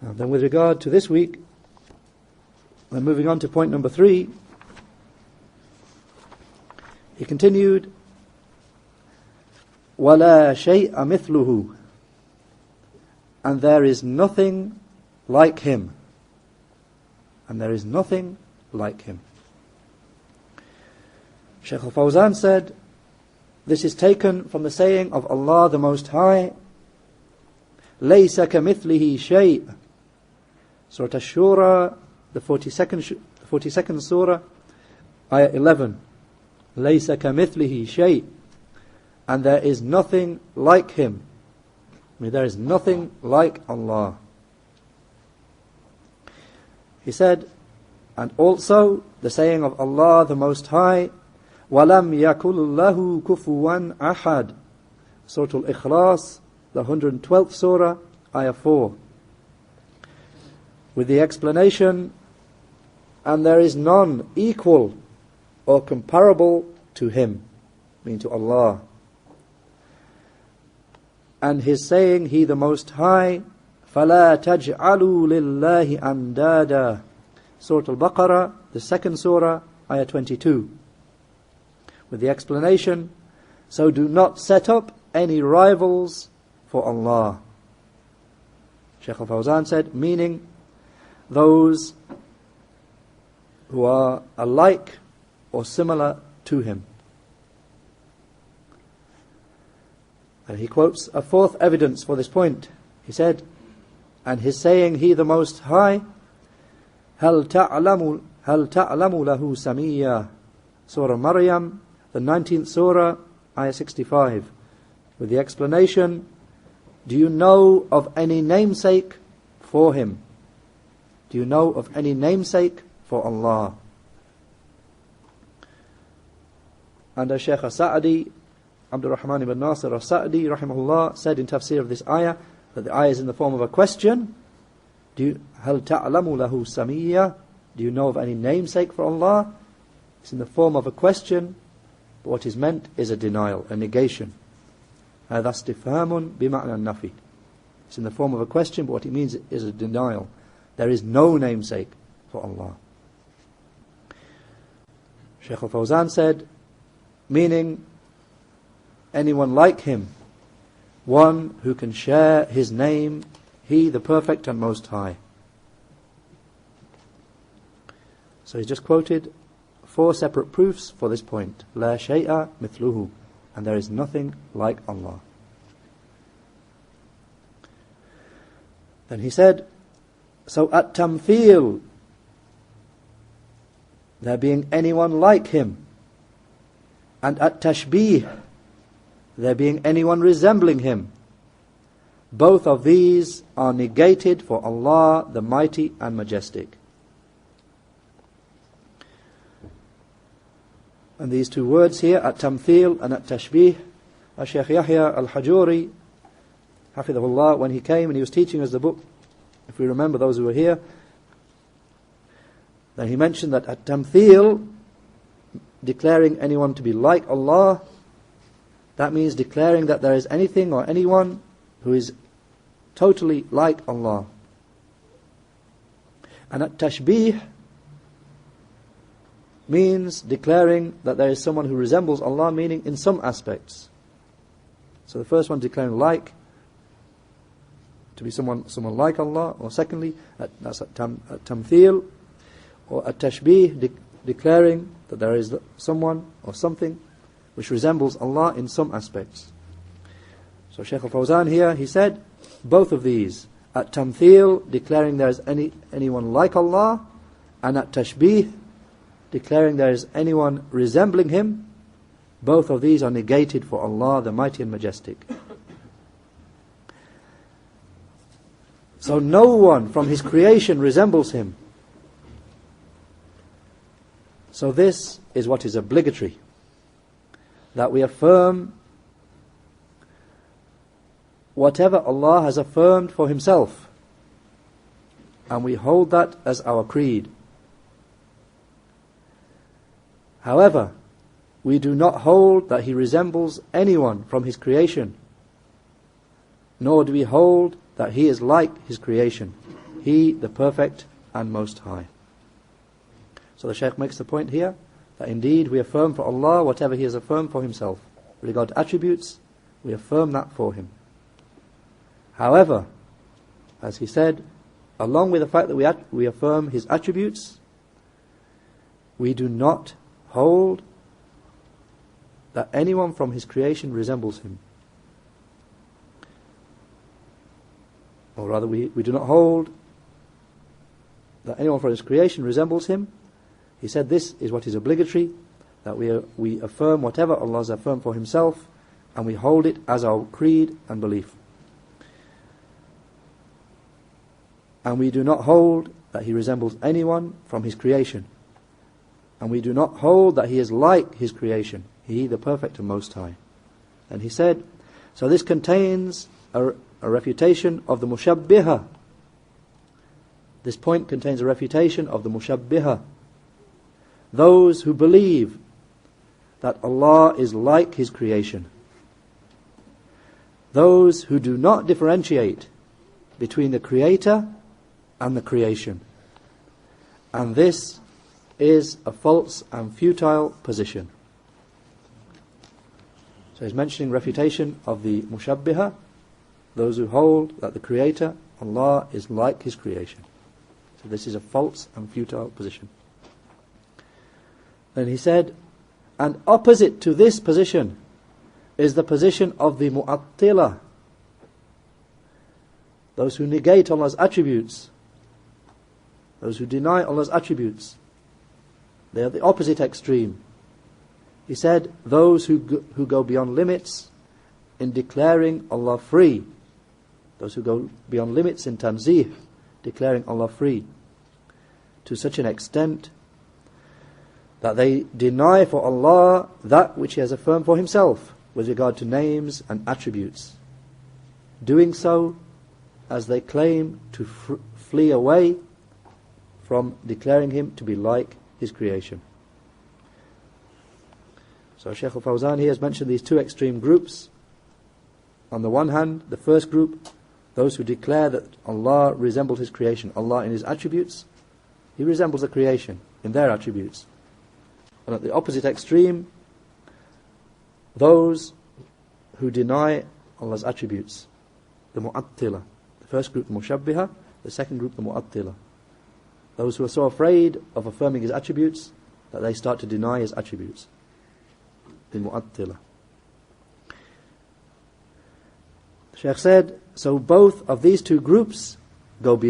And then with regard to this week, and moving on to point number 3, he continued, وَلَا شَيْءَ مِثْلُهُ, and there is nothing like him. And there is nothing like him. Shaykh al-Fawzan said, this is taken from the saying of Allah the Most High, لَيْسَ كَمِثْلِهِ شَيْءٍ, Surah Ash-Shura, the 42nd Surah, Ayah 11. لَيْسَ كَمِثْلِهِ شَيْءٍ, and there is nothing like him. I mean, there is nothing like Allah. He said, and also the saying of Allah the Most High, وَلَمْ يَكُلْ لَهُ كُفُوًا أَحَدٍ, Surah Al-Ikhlas, the 112th Surah, Ayah 4. With the explanation, and there is none equal or comparable to him, meaning to Allah. And his saying, He the Most High, فَلَا تَجْعَلُوا لِلَّهِ أَنْدَادًا, Surah Al-Baqarah, the 2nd Surah, Ayah 22. With the explanation, so do not set up any rivals for Allah. Shaykh al-Fawzan said, meaning those who are alike or similar to him. And he quotes a fourth evidence for this point. He said, and his saying, He the Most High, هَلْ تَعْلَمُ لَهُ سَمِيًّا, Surah Maryam, the 19th Surah, Ayah 65. With the explanation, do you know of any namesake for him? Do you know of any namesake for Allah? And as Shaykh Sa'di, Abdul Rahman ibn Nasir al-Sa'di, rahimahullah, said in tafsir of this ayah, that the ayah is in the form of a question. هَلْ تَعْلَمُ لَهُ سَمِيًّا, do you know of any namesake for Allah? It's in the form of a question, but what is meant is a denial, a negation. هَذَا اسْتِفْهَامٌ بِمَعْنَى النَّفِي. It's in the form of a question, but what it means is a denial. There is no namesake for Allah. Shaykh al-Fawzan said, meaning anyone like him, one who can share his name, He the Perfect and Most High. So he's just quoted 4 separate proofs for this point. لا شيء مثله, and there is nothing like Allah. Then he said, so at-tamthil, there being anyone like him, and at-tashbih, there being anyone resembling him, both of these are negated for Allah the Mighty and Majestic. And these 2 words here, at-tamthil and at-tashbih, Shaykh Yahya al-Hajuri, hafidhahullah, when he came and he was teaching us the book, if we remember those who were here, then he mentioned that at-tamthil, declaring anyone to be like Allah, that means declaring that there is anything or anyone who is totally like Allah. And at-tashbih means declaring that there is someone who resembles Allah, meaning in some aspects. So the first one, declaring like, to be someone like Allah, or secondly, that's at-tamthil, or at-tashbih, declaring that there is someone or something which resembles Allah in some aspects. So Shaykh al-Fawzan here, he said, both of these, at-tamthil, declaring there is anyone like Allah, and at-tashbih, declaring there is anyone resembling him, both of these are negated for Allah the Mighty and Majestic. So no one from His creation resembles Him. So this is what is obligatory, that we affirm whatever Allah has affirmed for Himself, and we hold that as our creed. However, we do not hold that He resembles anyone from His creation, nor do we hold that He is like His creation. He, the Perfect and Most High. So the Shaykh makes the point here that indeed we affirm for Allah whatever He has affirmed for Himself. With regard to attributes, we affirm that for Him. However, as he said, along with the fact that we affirm His attributes, we do not hold that anyone from His creation resembles Him. Or rather, we do not hold that anyone from His creation resembles Him. He said this is what is obligatory, that we affirm whatever Allah has affirmed for Himself, and we hold it as our creed and belief. And we do not hold that He resembles anyone from His creation. And we do not hold that He is like His creation, He, the Perfect and Most High. And he said, so this contains a refutation of the mushabbiha. This point contains a refutation of the mushabbiha. Those who believe that Allah is like His creation. Those who do not differentiate between the Creator and the creation. And this is a false and futile position. So he's mentioning refutation of the mushabbiha, those who hold that the Creator, Allah, is like His creation. So this is a false and futile position. Then he said, and opposite to this position is the position of the mu'attila, those who negate Allah's attributes, those who deny Allah's attributes. They are the opposite extreme. He said, those who go beyond limits in declaring Allah free, those who go beyond limits in tanzih, declaring Allah free, to such an extent that they deny for Allah that which He has affirmed for Himself with regard to names and attributes, doing so as they claim to flee away from declaring Him to be like His creation. So Shaykh al-Fawzan here has mentioned these two extreme groups. On the one hand, the first group, those who declare that Allah resembles His creation, Allah in His attributes, He resembles the creation in their attributes. And at the opposite extreme, those who deny Allah's attributes, the mu'attila. The first group, the mushabbiha, the second group, the mu'attila. Those who are so afraid of affirming His attributes that they start to deny His attributes. The mu'attila. The Shaykh said, so both of these two groups go beyond